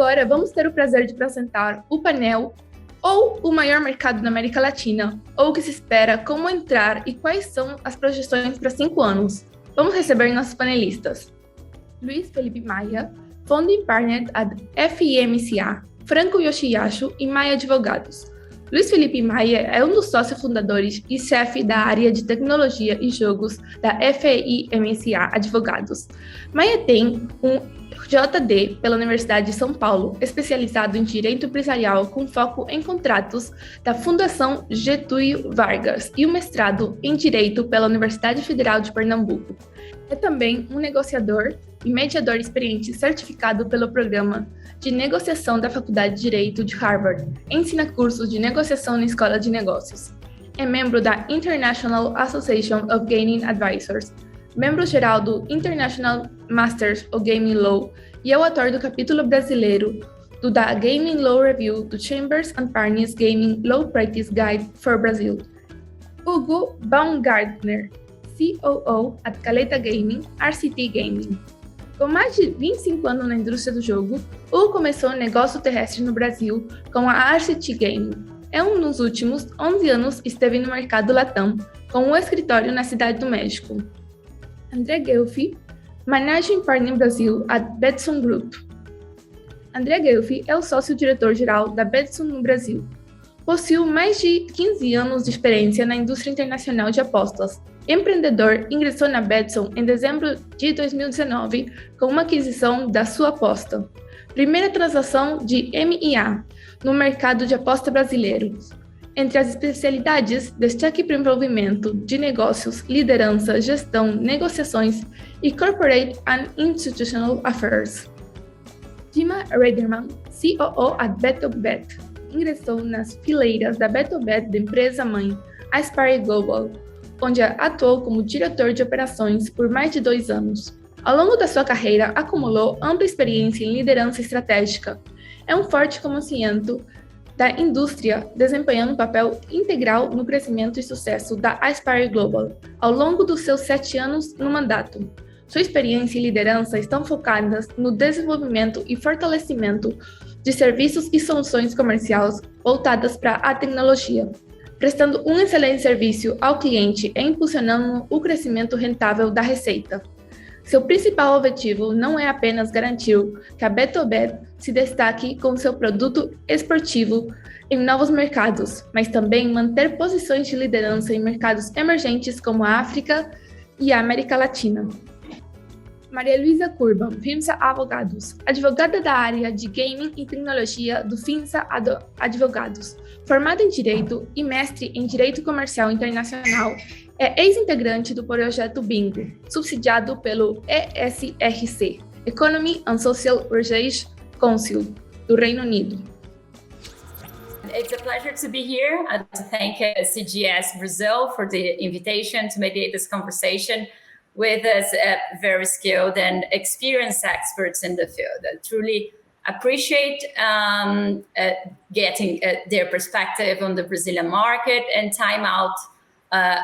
Agora vamos ter o prazer de apresentar o painel ou o maior mercado da América Latina, ou o que se espera, como entrar e quais são as projeções para 5 anos. Vamos receber nossos panelistas. Luiz Felipe Maia, Founding Partner at FIMCA, Franco Yoshiyasu e Maia Advogados. Luiz Felipe Maia é um dos sócios fundadores e chefe da área de tecnologia e jogos da FIMCA Advogados. Maia tem um JD pela Universidade de São Paulo, especializado em Direito Empresarial com foco em contratos da Fundação Getúlio Vargas e um mestrado em Direito pela Universidade Federal de Pernambuco. É também um negociador e mediador experiente certificado pelo Programa de Negociação da Faculdade de Direito de Harvard. Ensina cursos de negociação na Escola de Negócios. É membro da International Association of Gaming Advisors, membro geral do International Masters of Gaming Law e é o autor do capítulo brasileiro da Gaming Law Review do Chambers and Partners Gaming Law Practice Guide for Brazil. Hugo Baumgartner, COO at Caleta Gaming, RCT Gaming. Com mais de 25 anos na indústria do jogo, Hugo começou um negócio terrestre no Brasil com a RCT Gaming. Nos últimos 11 anos esteve no mercado Latam, com um escritório na Cidade do México. André Guelfi, Managing Partner Brasil at Betson Group. André Guelfi é o sócio-diretor-geral da Betson no Brasil. Possui mais de 15 anos de experiência na indústria internacional de apostas. Empreendedor, ingressou na Betson em dezembro de 2019 com uma aquisição da sua aposta. Primeira transação de MIA no mercado de aposta brasileiro. Entre as especialidades, destaque para o envolvimento de negócios, liderança, gestão, negociações e Corporate and Institutional Affairs. Dima Rederman, COO at BetoBet, ingressou nas fileiras da BetoBet da empresa-mãe, Aspire Global, onde atuou como diretor de operações por mais de 2 anos. Ao longo da sua carreira, acumulou ampla experiência em liderança estratégica. É um forte conhecimento da indústria, desempenhando um papel integral no crescimento e sucesso da Aspire Global ao longo dos seus 7 anos no mandato. Sua experiência e liderança estão focadas no desenvolvimento e fortalecimento de serviços e soluções comerciais voltadas para a tecnologia, prestando um excelente serviço ao cliente e impulsionando o crescimento rentável da receita. Seu principal objetivo não é apenas garantir que a BetoBet se destaque com seu produto esportivo em novos mercados, mas também manter posições de liderança em mercados emergentes como a África e a América Latina. Maria Luísa Curban, FIMSA Advogados, advogada da área de Gaming e Tecnologia do FIMSA Advogados, formada em Direito e mestre em Direito Comercial Internacional, é ex-integrante do projeto Bingo, subsidiado pelo ESRC, Economy and Social Research Council, do Reino Unido. It's a pleasure to be here. I'd like to thank CGS Brazil for the invitation to mediate this conversation with us very skilled and experienced experts in the field. I truly appreciate getting their perspective on the Brazilian market and time out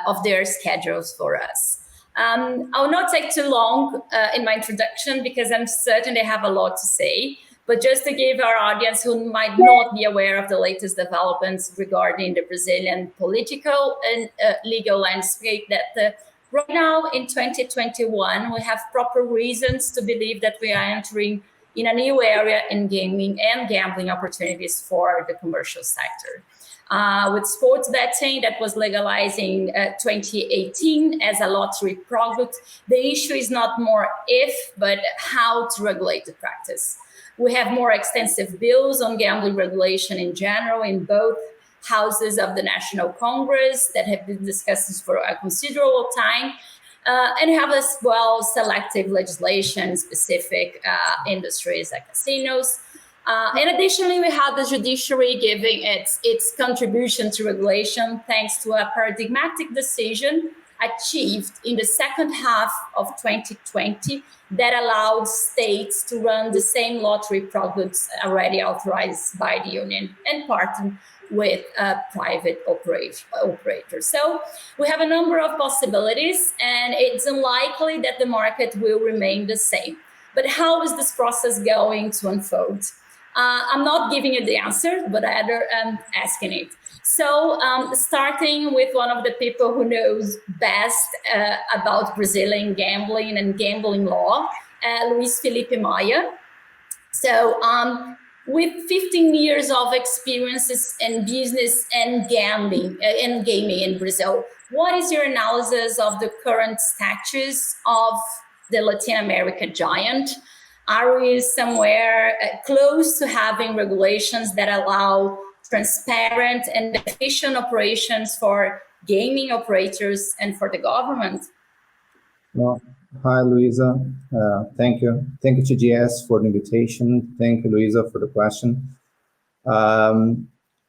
of their schedules for us. I will not take too long in my introduction because I'm certain they have a lot to say, but just to give our audience who might not be aware of the latest developments regarding the Brazilian political and legal landscape, that right now in 2021, we have proper reasons to believe that we are entering in a new area in gaming and gambling opportunities for the commercial sector. With sports betting that was legalized in 2018 as a lottery product, the issue is not more if, but how to regulate the practice. We have more extensive bills on gambling regulation in general in both houses of the National Congress that have been discussed for a considerable time, and have as well selective legislation specific industries like casinos. And additionally, we have the judiciary giving its contribution to regulation thanks to a paradigmatic decision achieved in the second half of 2020 that allowed states to run the same lottery products already authorized by the union and partner with private operators. So we have a number of possibilities, and it's unlikely that the market will remain the same. But how is this process going to unfold? I'm not giving you the answer, but rather asking it. So starting with one of the people who knows best about Brazilian gambling and gambling law, Luis Felipe Maia. So with 15 years of experiences in business and gambling and gaming in Brazil, what is your analysis of the current status of the Latin America giant? Are we somewhere close to having regulations that allow transparent and efficient operations for gaming operators and for the government? Well, hi, Luisa. Thank you. Thank you, TGS, for the invitation. Thank you, Luisa, for the question.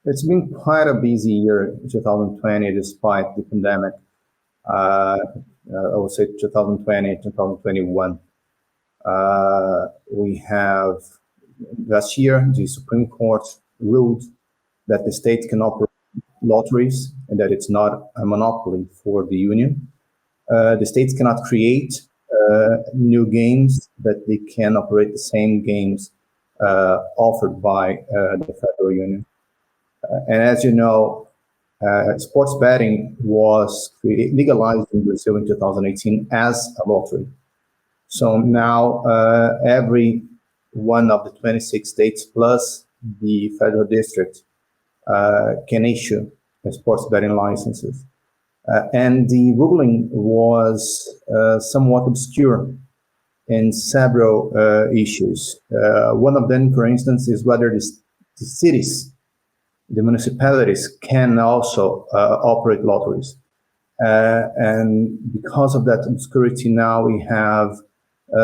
It's been quite a busy year, 2020, despite the pandemic. I would say 2020, 2021. We have, last year, the Supreme Court ruled that the state can operate lotteries and that it's not a monopoly for the union. The states cannot create new games, but they can operate the same games offered by the federal union. And as you know, sports betting was legalized in Brazil in 2018 as a lottery. So now every one of the 26 states plus the federal district can issue sports betting licenses. And the ruling was somewhat obscure in several issues. One of them, for instance, is whether the cities, the municipalities can also operate lotteries. And because of that obscurity, now we have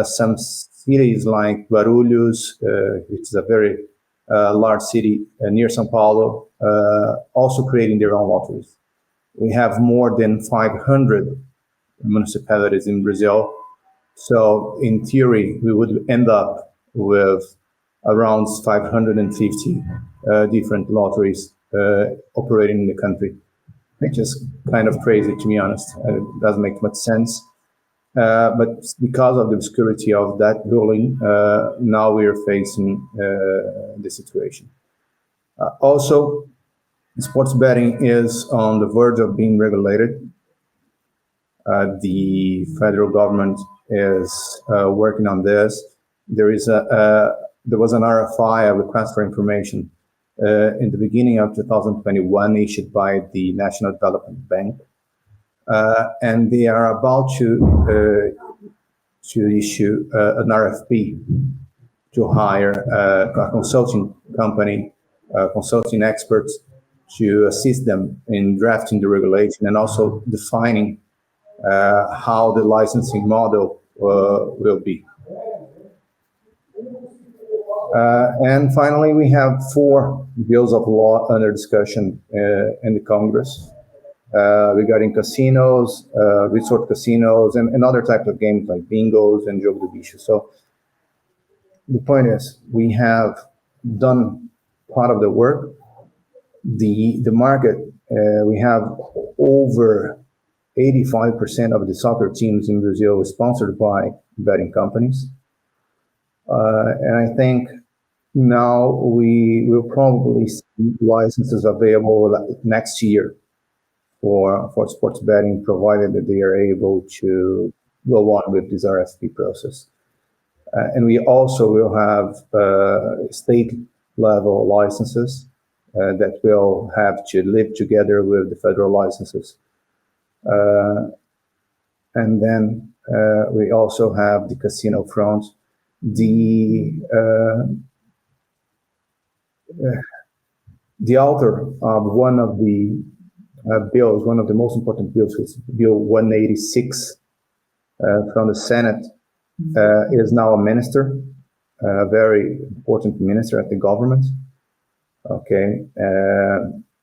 some cities like Guarulhos, which is a very large city near São Paulo, also creating their own lotteries. We have more than 500 municipalities in Brazil. So in theory, we would end up with around 550 different lotteries operating in the country, which is kind of crazy, to be honest. It doesn't make much sense. But because of the obscurity of that ruling, now we are facing the situation. Also, sports betting is on the verge of being regulated. The federal government is working on this. There was an RFI, a request for information, in the beginning of 2021, issued by the National Development Bank, and they are about to issue an RFP to hire a consulting company, consulting experts, to assist them in drafting the regulation and also defining how the licensing model will be. And finally, we have 4 bills of law under discussion in the Congress regarding casinos, resort casinos, and other types of games like bingos and jogo do bicho. So the point is, we have done part of the work. The market, we have over 85% of the soccer teams in Brazil is sponsored by betting companies. And I think now we will probably see licenses available next year for sports betting, provided that they are able to go on with this RFP process. And we also will have state level licenses that will have to live together with the federal licenses. And then we also have the casino front. The author of one of the bills, one of the most important bills, is Bill 186 from the Senate, is now a minister, a very important minister at the government. Okay,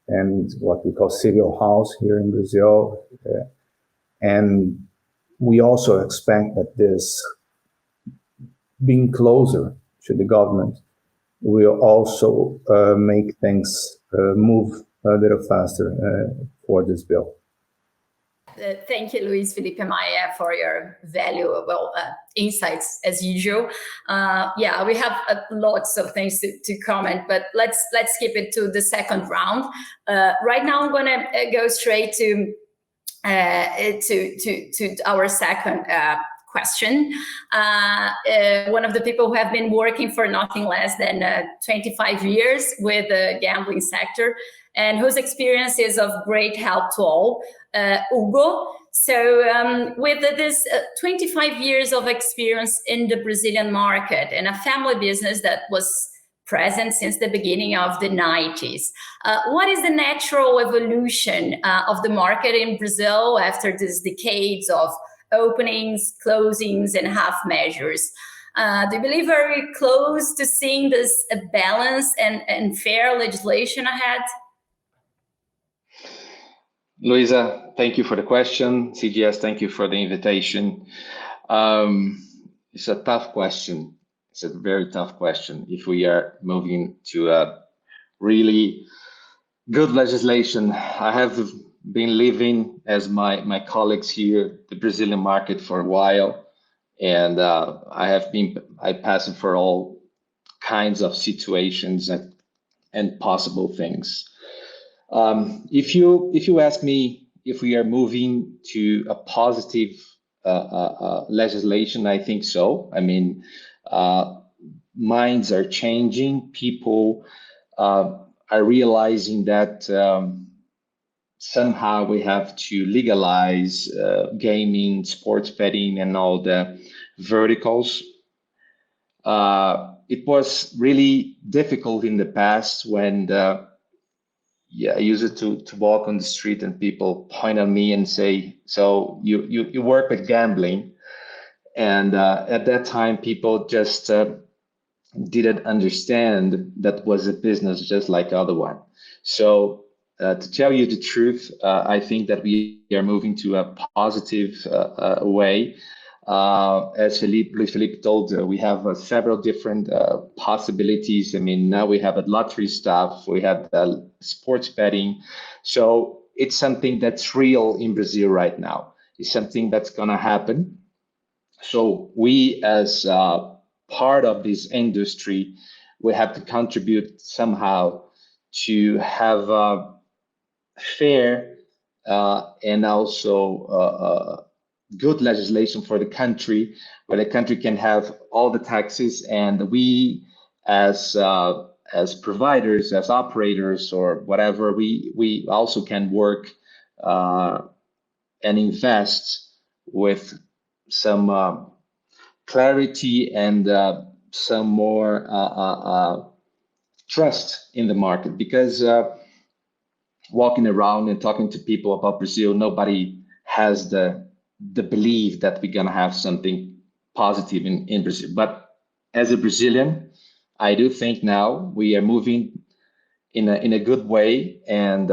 and what we call civil house here in Brazil. And we also expect that this being closer to the government will also make things move a little faster for this bill. Thank you, Luis Felipe Maia, for your valuable insights as usual. We have lots of things to comment, but let's keep it to the second round. Right now, I'm going to go straight to our second question. One of the people who have been working for nothing less than 25 years with the gambling sector, and whose experience is of great help to all, Hugo. So with this 25 years of experience in the Brazilian market and a family business that was present since the beginning of the 90s, what is the natural evolution of the market in Brazil after these decades of openings, closings, and half measures? Do you believe very close to seeing this balance and fair legislation ahead? Luisa, thank you for the question. CGS, thank you for the invitation. It's a tough question. It's a very tough question. If we are moving to a really good legislation, I have been living, as my colleagues here, the Brazilian market for a while, and I passed for all kinds of situations and possible things. If you ask me if we are moving to a positive legislation, I think so. I mean, minds are changing. People are realizing that somehow we have to legalize gaming, sports betting, and all the verticals. It was really difficult in the past when I used to walk on the street and people point at me and say, so you work with gambling. And at that time, people just didn't understand that was a business just like other one. So to tell you the truth, I think that we are moving to a positive way. As Luis Felipe told, we have several different possibilities. I mean, now we have a lottery stuff, we have sports betting. So it's something that's real in Brazil right now. It's something that's going to happen. So we, as part of this industry, we have to contribute somehow to have fair and also good legislation for the country, where the country can have all the taxes, and we as providers, as operators or whatever, we also can work and invest with some clarity and some more trust in the market, because walking around and talking to people about Brazil, nobody has the belief that we're going to have something positive in Brazil. But as a Brazilian, I do think now we are moving in a good way. And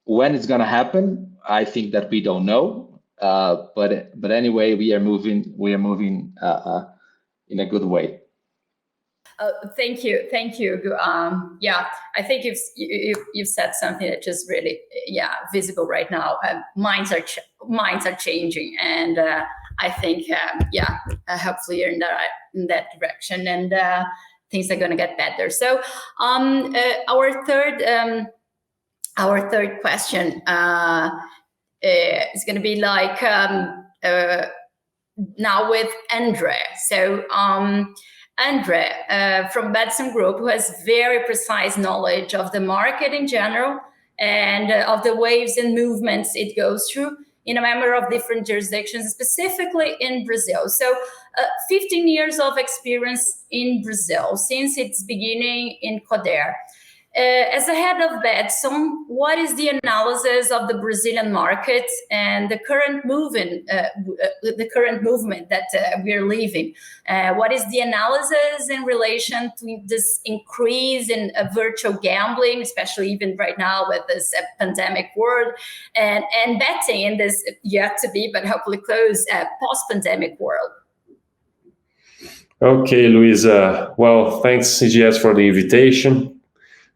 when it's going to happen, I think that we don't know. But anyway, we are moving in a good way. Thank you. I think you've said something that just really visible right now. Minds are changing, and I think hopefully you're in that direction, and things are going to get better. So our third question is going to be like now with Andre. So Andre from Betson Group, who has very precise knowledge of the market in general and of the waves and movements it goes through in a number of different jurisdictions, specifically in Brazil. So 15 years of experience in Brazil since its beginning in Coder. As the head of Betson, what is the analysis of the Brazilian market and the current movement that we're living? What is the analysis in relation to this increase in virtual gambling, especially even right now with this pandemic world, and betting in this yet to be, but hopefully close, post-pandemic world? Okay, Luisa. Well, thanks CGS for the invitation.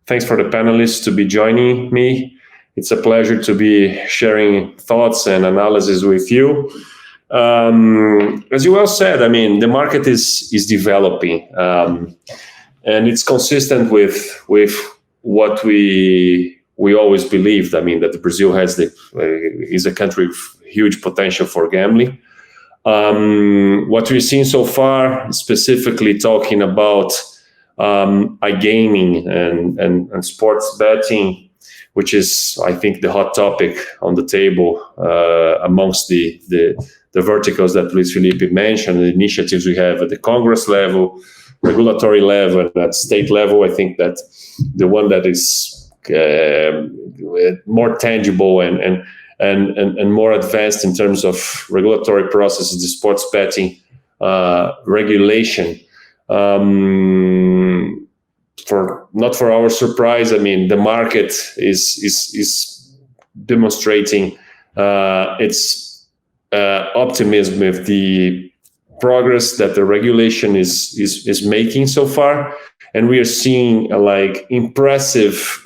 Thanks for the panelists to be joining me. It's a pleasure to be sharing thoughts and analysis with you. As you well said, I mean, the market is developing, and it's consistent with what we always believed. I mean, that Brazil is a country with huge potential for gambling. What we've seen so far, specifically talking about iGaming and sports betting, which is, I think, the hot topic on the table amongst the verticals that Luis Felipe mentioned, the initiatives we have at the Congress level, regulatory level, and at state level. I think that the one that is more tangible and more advanced in terms of regulatory processes, the sports betting regulation. Not for our surprise, I mean, the market is demonstrating its optimism with the progress that the regulation is making so far, and we are seeing like impressive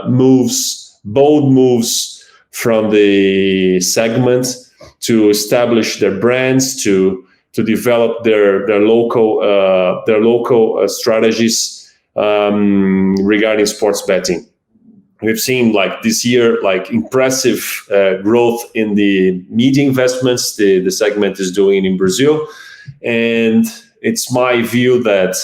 moves, bold moves from the segment to establish their brands, to develop their local strategies regarding sports betting. We've seen like this year, like impressive growth in the media investments the segment is doing in Brazil. And it's my view that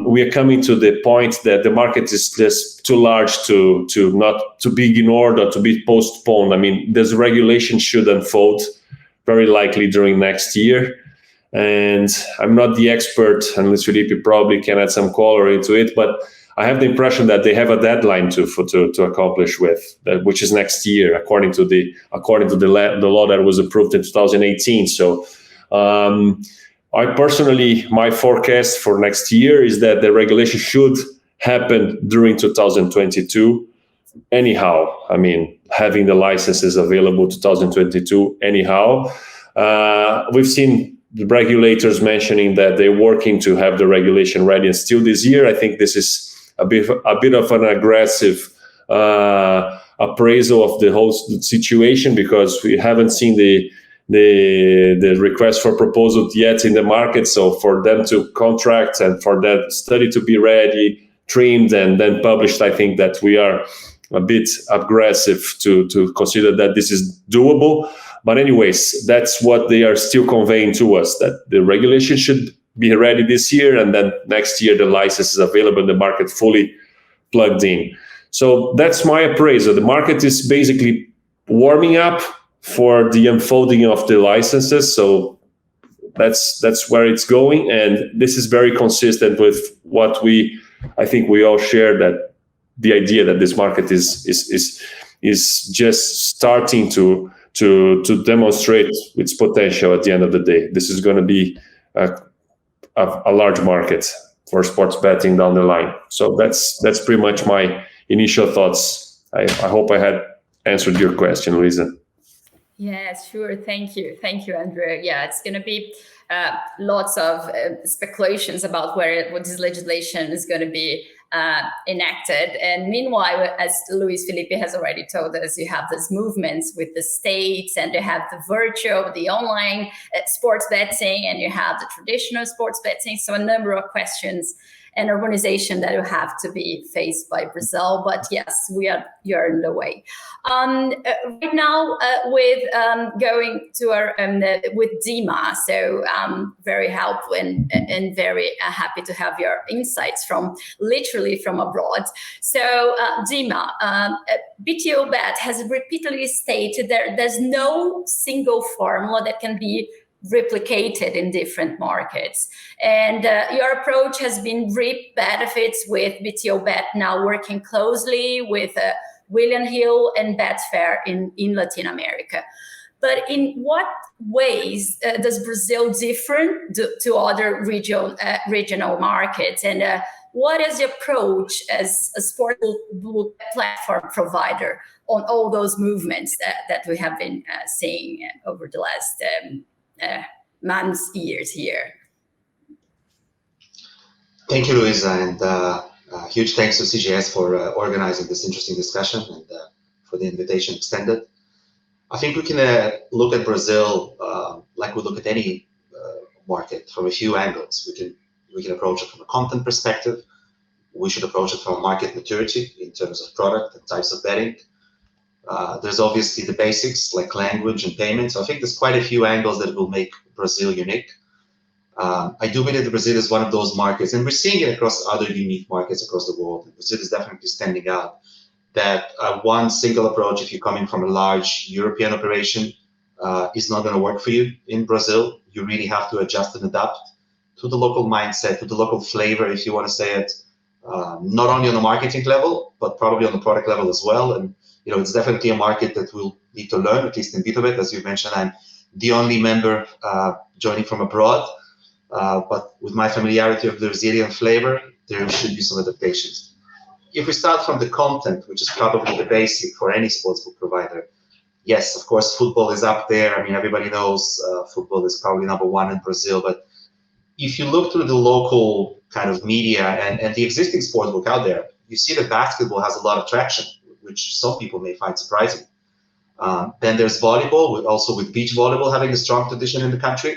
we are coming to the point that the market is just too large to not to be ignored or to be postponed. I mean, this regulation should unfold very likely during next year. And I'm not the expert, and Luis Felipe probably can add some color into it, but I have the impression that they have a deadline to accomplish with, which is next year, according to the law that was approved in 2018. So, I personally, my forecast for next year is that the regulation should happen during 2022. Anyhow, I mean, having the licenses available 2022. Anyhow, we've seen the regulators mentioning that they're working to have the regulation ready and still this year. I think this is a bit of an aggressive appraisal of the whole situation, because we haven't seen the request for proposal yet in the market. So for them to contract and for that study to be ready, trimmed, and then published, I think that we are a bit aggressive to consider that this is doable. But anyways, that's what they are still conveying to us, that the regulation should be ready this year, and then next year the license is available in the market fully plugged in. So that's my appraisal. The market is basically warming up for the unfolding of the licenses. So that's where it's going. And this is very consistent with what I think we all share, that the idea that this market is just starting to demonstrate its potential at the end of the day. This is going to be a large market for sports betting down the line. So that's pretty much my initial thoughts. I hope I had answered your question, Luisa. Yes, sure. Thank you, Andrea. Yeah, it's going to be lots of speculations about what this legislation is going to be enacted. And meanwhile, as Luis Felipe has already told us, you have these movements with the states, and you have the virtual, the online sports betting, and you have the traditional sports betting. So a number of questions and urbanization that will have to be faced by Brazil. But yes, you're in the way. Right now, with going to our with Dima, so very helpful and very happy to have your insights from abroad. So Dima, BtoBet has repeatedly stated there's no single formula that can be replicated in different markets. And your approach has been reap benefits with BtoBet now working closely with William Hill and Betfair in Latin America. But in what ways does Brazil differ to other regional markets? And what is the approach as a sportsbook platform provider on all those movements that we have been seeing over the last months, years here? Thank you, Luisa, and huge thanks to CGS for organizing this interesting discussion. And for the invitation extended. I think we can look at Brazil like we look at any market from a few angles. We can approach it from a content perspective. We should approach it from a market maturity in terms of product and types of betting. There's obviously the basics like language and payments. So I think there's quite a few angles that will make Brazil unique. I do believe that Brazil is one of those markets, and we're seeing it across other unique markets across the world. And Brazil is definitely standing out. That one single approach, if you're coming from a large European operation, is not going to work for you in Brazil. You really have to adjust and adapt to the local mindset, to the local flavor, if you want to say it, not only on the marketing level, but probably on the product level as well. And it's definitely a market that we'll need to learn, at least in BtoBet. As you mentioned, I'm the only member joining from abroad. But with my familiarity of the Brazilian flavor, there should be some adaptations. If we start from the content, which is probably the basic for any sportsbook provider, yes, of course, football is up there. I mean, everybody knows football is probably number one in Brazil. But if you look through the local kind of media and the existing sportsbook out there, you see that basketball has a lot of traction, which some people may find surprising. Then there's volleyball, also with beach volleyball having a strong tradition in the country.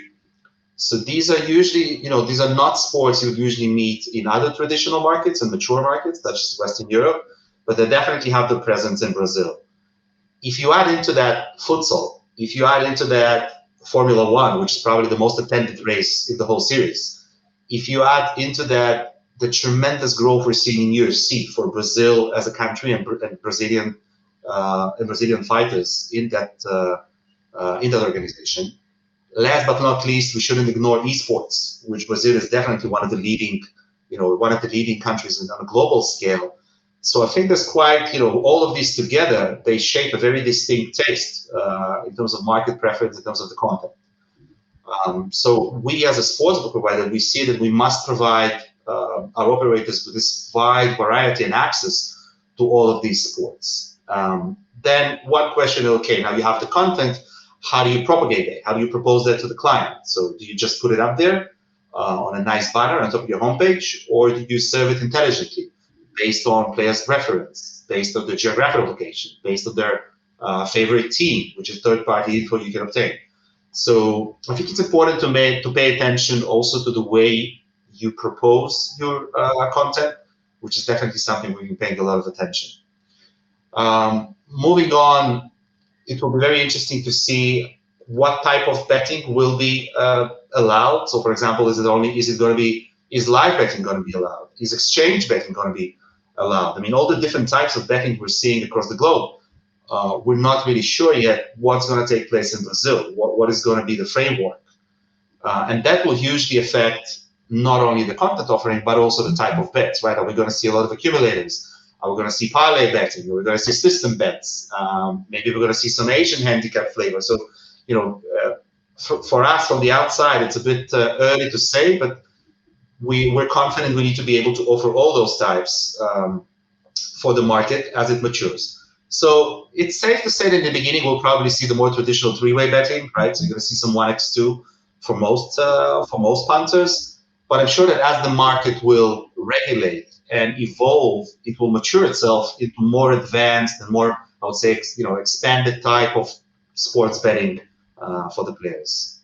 So these are usually, these are not sports you would usually meet in other traditional markets and mature markets, such as Western Europe, but they definitely have the presence in Brazil. If you add into that futsal, if you add into that Formula One, which is probably the most attended race in the whole series, if you add into that the tremendous growth we're seeing in UFC for Brazil as a country and Brazilian fighters in that organization. Last but not least, we shouldn't ignore esports, which Brazil is definitely one of the leading countries on a global scale. So I think there's quite, all of these together, they shape a very distinct taste in terms of market preference, in terms of the content. So we as a sportsbook provider, we see that we must provide our operators with this wide variety and access to all of these sports. Then one question, okay, now you have the content. How do you propagate it? How do you propose that to the client? So do you just put it up there on a nice banner on top of your homepage, or do you serve it intelligently based on players' preference, based on the geographical location, based on their favorite team, which is third-party info you can obtain? So I think it's important to pay attention also to the way you propose your content, which is definitely something we've been paying a lot of attention. Moving on, it will be very interesting to see what type of betting will be allowed. So, for example, is live betting going to be allowed? Is exchange betting going to be allowed? I mean, all the different types of betting we're seeing across the globe, we're not really sure yet what's going to take place in Brazil, what is going to be the framework. And that will hugely affect not only the content offering, but also the type of bets, right? Are we going to see a lot of accumulators? Are we going to see parlay betting? Are we going to see system bets? Maybe we're going to see some Asian handicap flavor. So, for us from the outside, it's a bit early to say, but we're confident we need to be able to offer all those types for the market as it matures. So it's safe to say that in the beginning, we'll probably see the more traditional three-way betting, right? So you're going to see some 1x2 for most punters. But I'm sure that as the market will regulate and evolve, it will mature itself into more advanced and more, I would say, expanded type of sports betting for the players.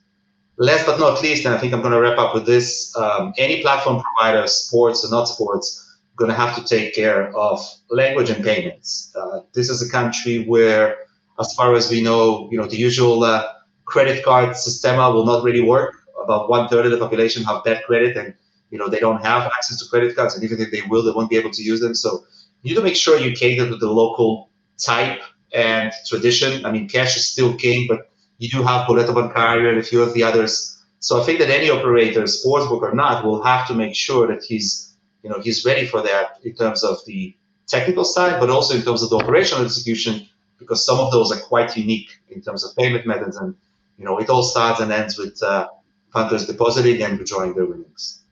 Last but not least, and I think I'm going to wrap up with this, any platform provider, sports or not sports, going to have to take care of language and payments. This is a country where, as far as we know, the usual credit card system will not really work. About 1/3 of the population have bad credit, and they don't have access to credit cards, and even if they will, they won't be able to use them. So you need to make sure you cater to the local type and tradition. I mean, cash is still king, but you do have Boleto Bancário and a few of the others. So I think that any operator, sportsbook or not, will have to make sure that he's ready for that in terms of the technical side, but also in terms of the operational execution, because some of those are quite unique in terms of payment methods, and it all starts and ends with punters depositing and withdrawing their winnings.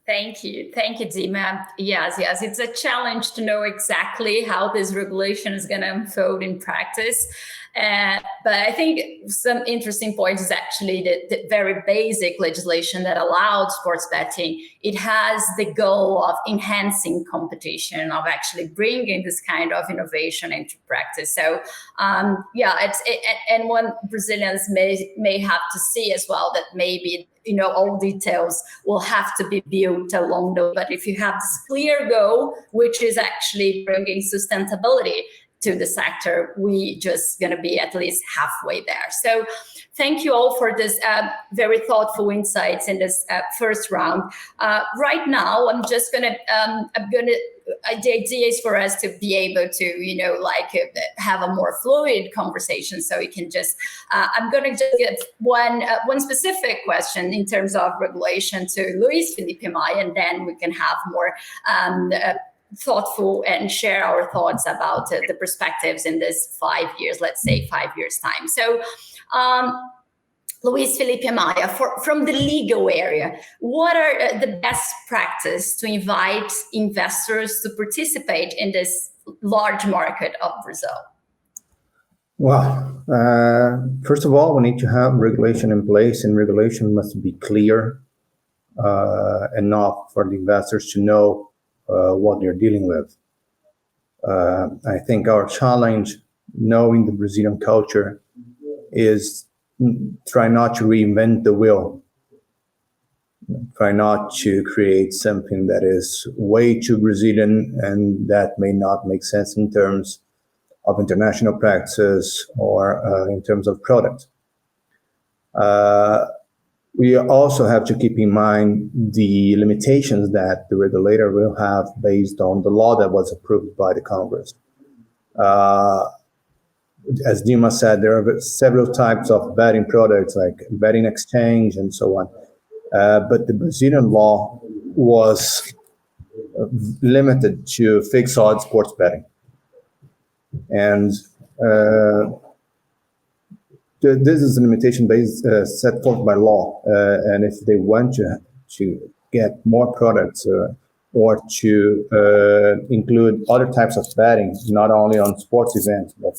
Thank you, Dima. Yes, it's a challenge to know exactly how this regulation is going to unfold in practice. But I think some interesting points is actually the very basic legislation that allowed sports betting. It has the goal of enhancing competition, of actually bringing this kind of innovation into practice. So, and what Brazilians may have to see as well, that maybe all details will have to be built along the way. But if you have this clear goal, which is actually bringing sustainability to the sector, we just going to be at least halfway there. So thank you all for this very thoughtful insights in this first round. Right now, I'm going to the idea is for us to be able to, have a more fluid conversation. So we can just, I'm going to just get one specific question in terms of regulation to Luis Felipe Maia, and then we can have more thoughtful and share our thoughts about the perspectives in this 5 years, let's say 5 years time. So, Luis Felipe Maia, from the legal area, what are the best practice to invite investors to participate in this large market of Brazil? Well, first of all, we need to have regulation in place, and regulation must be clear enough for the investors to know what they're dealing with. I think our challenge, knowing the Brazilian culture, is try not to reinvent the wheel. Try not to create something that is way too Brazilian and that may not make sense in terms of international practices or in terms of product. We also have to keep in mind the limitations that the regulator will have based on the law that was approved by the Congress. As Dima said, there are several types of betting products like betting exchange and so on. But the Brazilian law was limited to fixed odds sports betting. And this is a limitation based set forth by law. And if they want to get more products or to include other types of betting, not only on sports events, but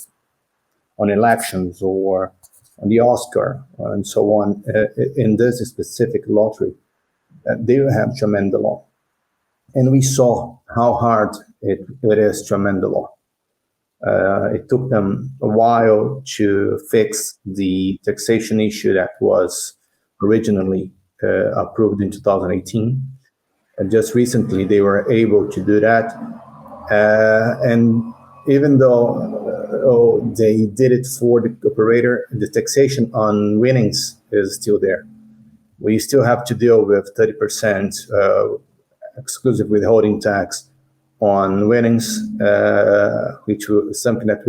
on elections or on the Oscar and so on, in this specific lottery, they will have to amend the law. And we saw how hard it is to amend the law. It took them a while to fix the taxation issue that was originally approved in 2018. And just recently, they were able to do that. And even though they did it for the operator, the taxation on winnings is still there. We still have to deal with 30% exclusive withholding tax on winnings, which is something that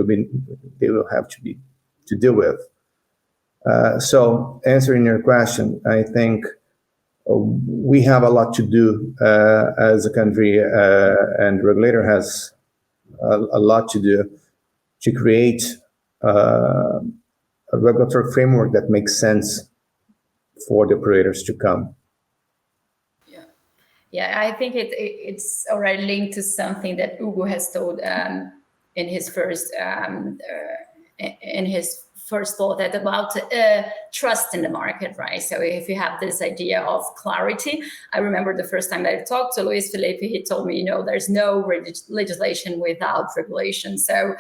they will have to deal with. So answering your question, I think we have a lot to do as a country, and the regulator has a lot to do to create a regulatory framework that makes sense for the operators to come. Yeah, I think it's already linked to something that Hugo has told in his first thought, that about trust in the market, right? So if you have this idea of clarity, I remember the first time that I talked to Luis Felipe, he told me, there's no legislation without regulation. So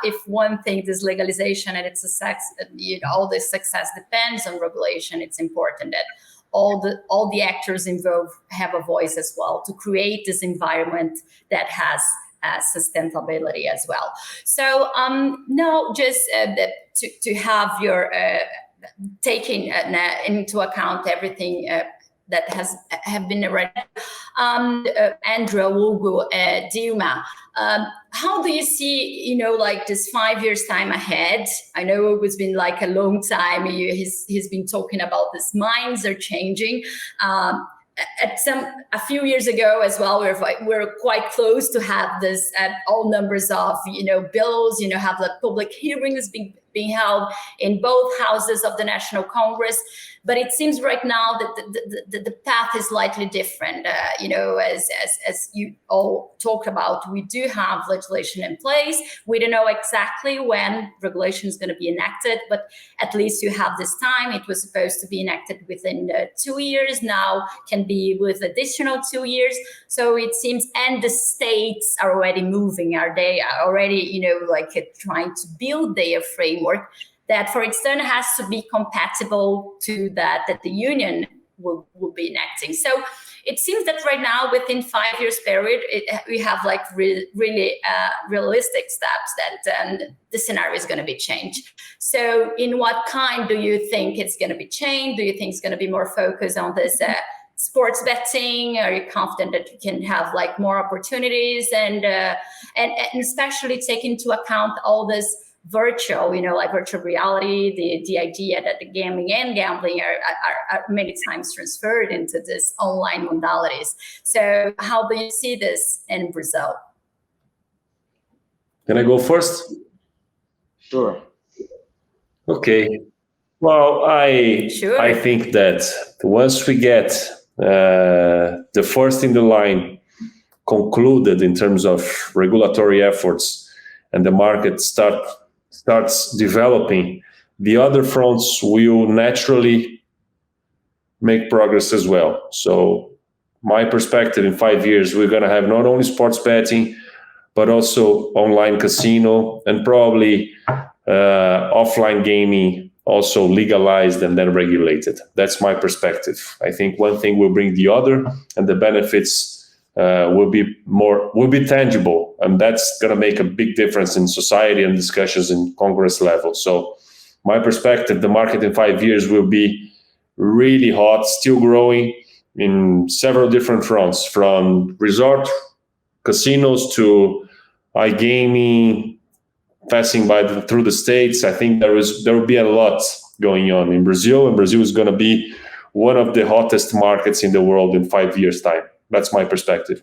if one thing, this legalization and its success, all this success depends on regulation, it's important that all the actors involved have a voice as well to create this environment that has sustainability as well. So now just to have your taking into account everything that have been already. Andrea, Hugo, Dilma, how do you see, this 5 years time ahead? I know it was been like a long time. He's been talking about this. Minds are changing. A few years ago as well, we're quite close to have this all numbers of bills. Have the public hearings being held in both houses of the National Congress. But it seems right now that the path is slightly different. As you all talked about, we do have legislation in place. We don't know exactly when regulation is going to be enacted, but at least you have this time. It was supposed to be enacted within 2 years. Now can be with additional 2 years. So it seems, and the states are already moving. Are they already, trying to build their framework that, for extent, has to be compatible to that the union will be enacting. So it seems that right now, within 5 years period, we have really realistic steps that the scenario is going to be changed. So in what kind do you think it's going to be changed? Do you think it's going to be more focused on this sports betting? Are you confident that you can have more opportunities and especially take into account all this virtual, virtual reality, the idea that the gambling are many times transferred into this online modalities. So how do you see this in Brazil? Can I go first? Sure. Okay. Well, I think that once we get the first in the line concluded in terms of regulatory efforts and the market starts developing, the other fronts will naturally make progress as well. So my perspective, in 5 years, we're going to have not only sports betting, but also online casino and probably offline gaming also legalized and then regulated. That's my perspective. I think one thing will bring the other, and the benefits will be tangible, and that's going to make a big difference in society and discussions in Congress level. So my perspective, the market in 5 years will be really hot, still growing in several different fronts, from resort casinos to iGaming, passing through the states. I think there will be a lot going on in Brazil, and Brazil is going to be one of the hottest markets in the world in 5 years' time. That's my perspective.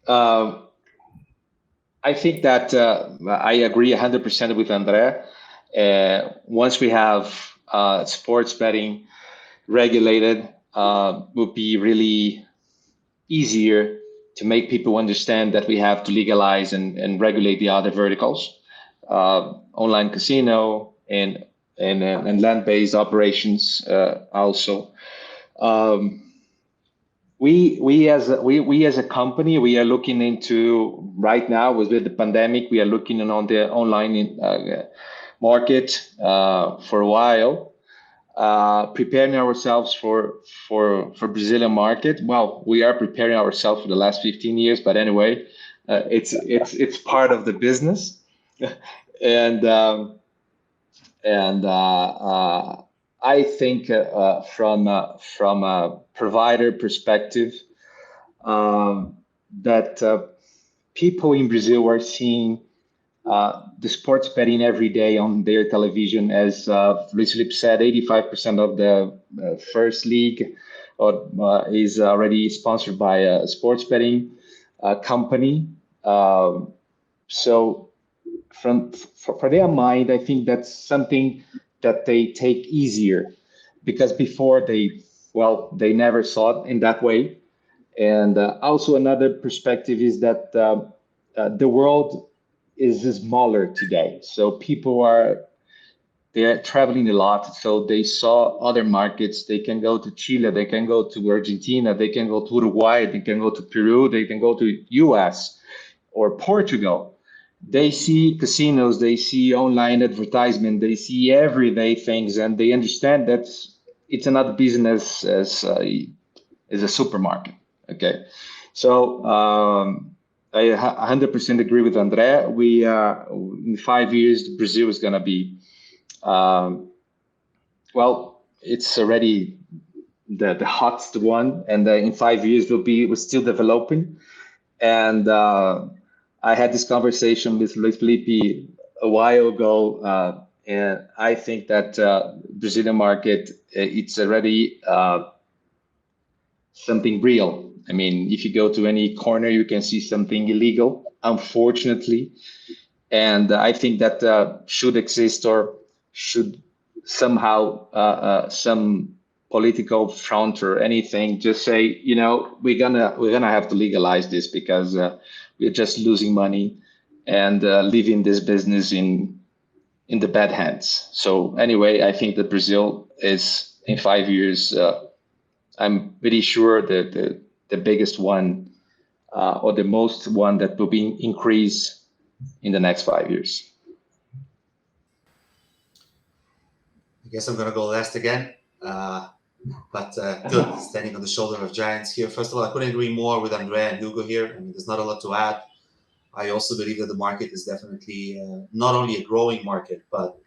I think that I agree 100% with André. Once we have sports betting regulated, will be really easier to make people understand that we have to legalize and regulate the other verticals, online casino and land-based operations also. We as a company, we are looking into right now with the pandemic. We are looking on the online market for a while, preparing ourselves for Brazilian market. Well, we are preparing ourselves for the last 15 years, but anyway, it's part of the business, and I think from a provider perspective, that people in Brazil are seeing the sports betting every day on their television. As Luis Felipe said, 85% of the first league is already sponsored by a sports betting company. So for their mind, I think that's something that they take easier, because before they never saw it in that way. And also another perspective is that the world is smaller today. So people they're traveling a lot. So they saw other markets. They can go to Chile, they can go to Argentina, they can go to Uruguay, they can go to Peru, they can go to US or Portugal. They see casinos, they see online advertisement, they see everyday things, and they understand that it's another business as a supermarket. Okay, so I 100% agree with André. We in 5 years, Brazil is going to be, it's already the hottest one, and in 5 years we're still developing. And I had this conversation with Luis Felipe a while ago, and I think that Brazilian market, it's already something real. I mean, if you go to any corner, you can see something illegal, unfortunately. And I think that should exist or should somehow some political front or anything just say, we're gonna have to legalize this because we're just losing money and leaving this business in the bad hands. So anyway, I think that Brazil is in 5 years. I'm pretty sure that the biggest one or the most one that will be increase in the next 5 years. I guess I'm going to go last again, but good, standing on the shoulder of giants here. First of all, I couldn't agree more with Andre and Hugo here. I mean, there's not a lot to add. I also believe that the market is definitely not only a growing market, but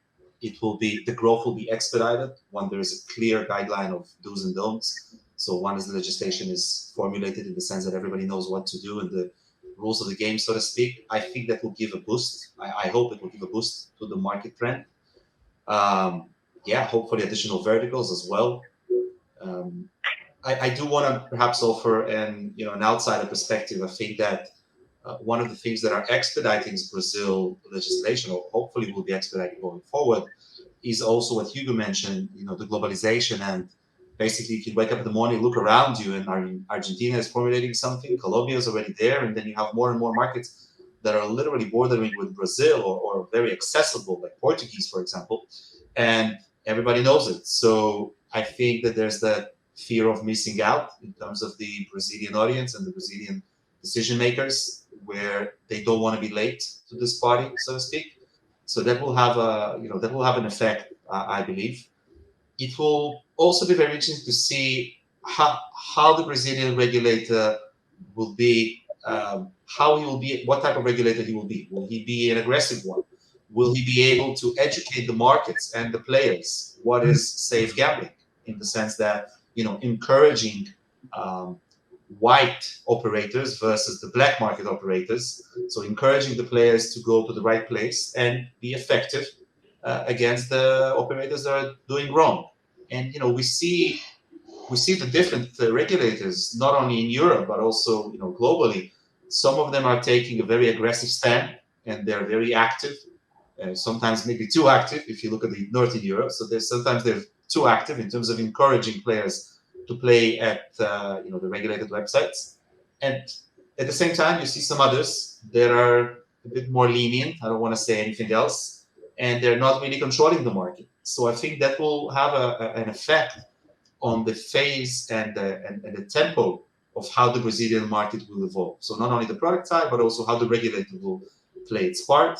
the growth will be expedited when there is a clear guideline of do's and don'ts. So once the legislation is formulated in the sense that everybody knows what to do and the rules of the game, so to speak, I think that will give a boost. I hope it will give a boost to the market trend. Hopefully additional verticals as well. I do want to perhaps offer an outsider perspective. I think that one of the things that are expediting Brazil legislation, or hopefully will be expediting going forward, is also what Hugo mentioned, the globalization. And basically you can wake up in the morning, look around you, and Argentina is formulating something, Colombia is already there, and then you have more and more markets that are literally bordering with Brazil or very accessible, like Portuguese, for example, and everybody knows it. So I think that there's that fear of missing out in terms of the Brazilian audience and the Brazilian decision makers, where they don't want to be late to this party, so to speak. So that will have an effect, I believe. It will also be very interesting to see how the Brazilian regulator will be, what type of regulator he will be. Will he be an aggressive one? Will he be able to educate the markets and the players what is safe gambling, in the sense that encouraging white operators versus the black market operators, so encouraging the players to go to the right place and be effective against the operators that are doing wrong. And we see the different regulators, not only in Europe but also globally. Some of them are taking a very aggressive stand, and they're very active. Sometimes maybe too active if you look at the Northern Europe. So sometimes they're too active in terms of encouraging players to play at the regulated websites. And at the same time, you see some others that are a bit more lenient. I don't want to say anything else, and they're not really controlling the market. So I think that will have an effect on the phase and the tempo of how the Brazilian market will evolve. So not only the product side, but also how the regulator will play its part.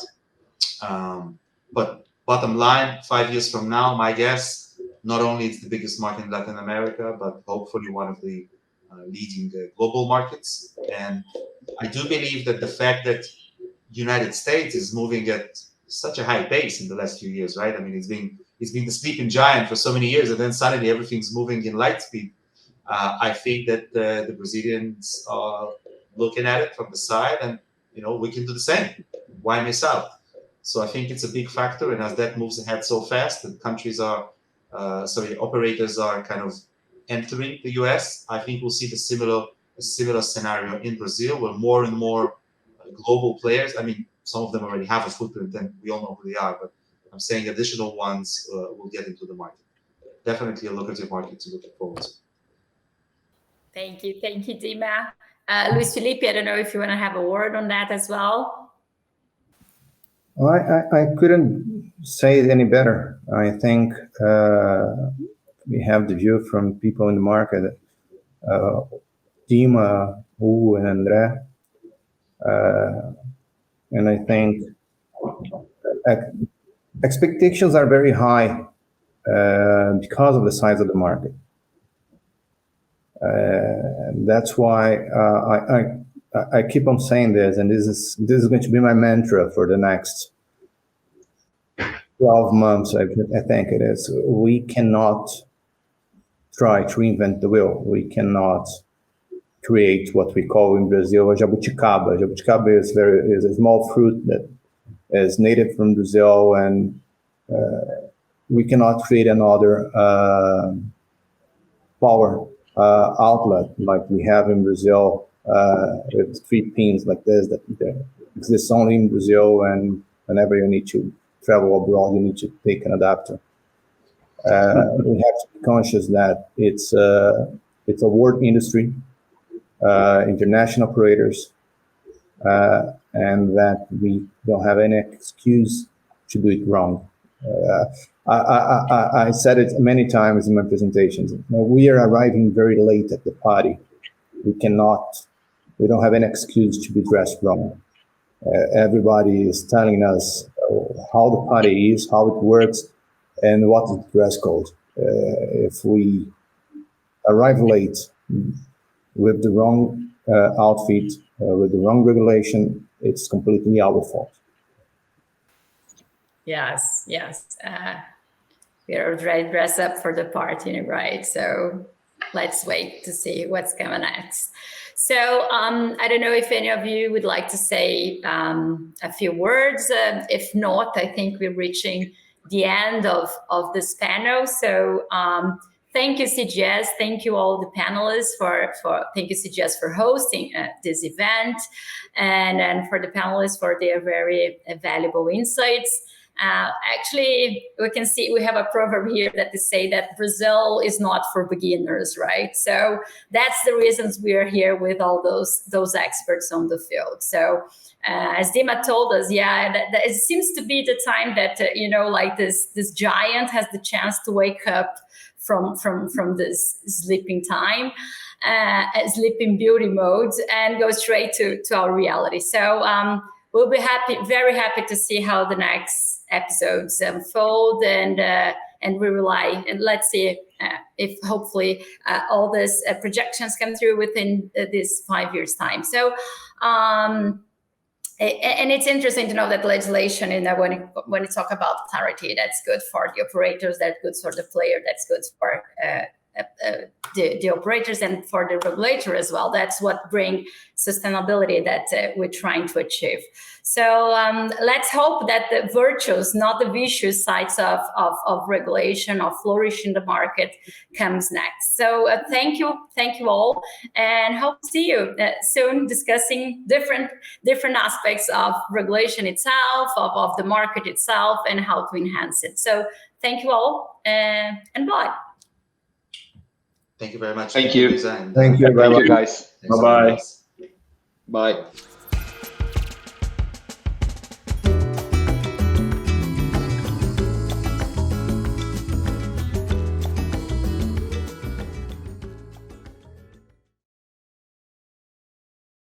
But bottom line, 5 years from now, my guess, not only it's the biggest market in Latin America, but hopefully one of the leading global markets. And I do believe that the fact that United States is moving at such a high pace in the last few years, right? I mean, it's been the sleeping giant for so many years, and then suddenly everything's moving in light speed. I think that the Brazilians are looking at it from the side, and we can do the same. Why miss out? So I think it's a big factor, and as that moves ahead so fast, and operators are kind of entering the US, I think we'll see a similar scenario in Brazil, where more and more global players, I mean, some of them already have a footprint, and we all know who they are, but I'm saying additional ones will get into the market. Definitely a lucrative market to look forward to. Thank you, Dima. Luis Felipe, I don't know if you want to have a word on that as well. I couldn't say it any better. I think we have the view from people in the market, Dima, Hugo, and Andre. And I think expectations are very high because of the size of the market. And that's why I keep on saying this, and this is going to be my mantra for the next 12 months. I think it is. We cannot try to reinvent the wheel. We cannot create what we call in Brazil a jabuticaba. Jabuticaba is a small fruit that is native from Brazil, and we cannot create another power outlet like we have in Brazil with 3 pins like this that exists only in Brazil, and whenever you need to travel abroad, you need to take an adapter. We have to be conscious that it's a world industry, international operators, and that we don't have any excuse to do it wrong. I said it many times in my presentations. We are arriving very late at the party. We don't have any excuse to be dressed wrong. Everybody is telling us how the party is, how it works, and what is the dress code. If we arrive late with the wrong outfit, with the wrong regulation, it's completely our fault. Yes. We are ready to dress up for the party, right? So let's wait to see what's coming next. So I don't know if any of you would like to say a few words. If not, I think we're reaching the end of this panel. So thank you, CGS. Thank you all the panelists thank you, CGS, for hosting this event, and for the panelists for their very valuable insights. Actually, we have a proverb here that they say that Brazil is not for beginners, right? So that's the reasons we are here with all those experts on the field. So as Dima told us, that it seems to be the time that this giant has the chance to wake up from this sleeping time, sleeping beauty mode, and go straight to our reality. So we'll be very happy to see how the next episodes unfold, and we rely, and let's see if hopefully all these projections come through within this 5 years time. So and it's interesting to know that legislation, when you talk about clarity, that's good for the operators, that's good for the player, that's good for the operators and for the regulator as well. That's what brings sustainability that we're trying to achieve. So let's hope that the virtues, not the vicious sides of regulation, of flourishing the market, comes next. So thank you all, and hope to see you soon discussing different aspects of regulation itself, of the market itself, and how to enhance it. So thank you all, and bye. Thank you very much. Thank you. Thank you, Thank you, guys. Bye-bye. Bye.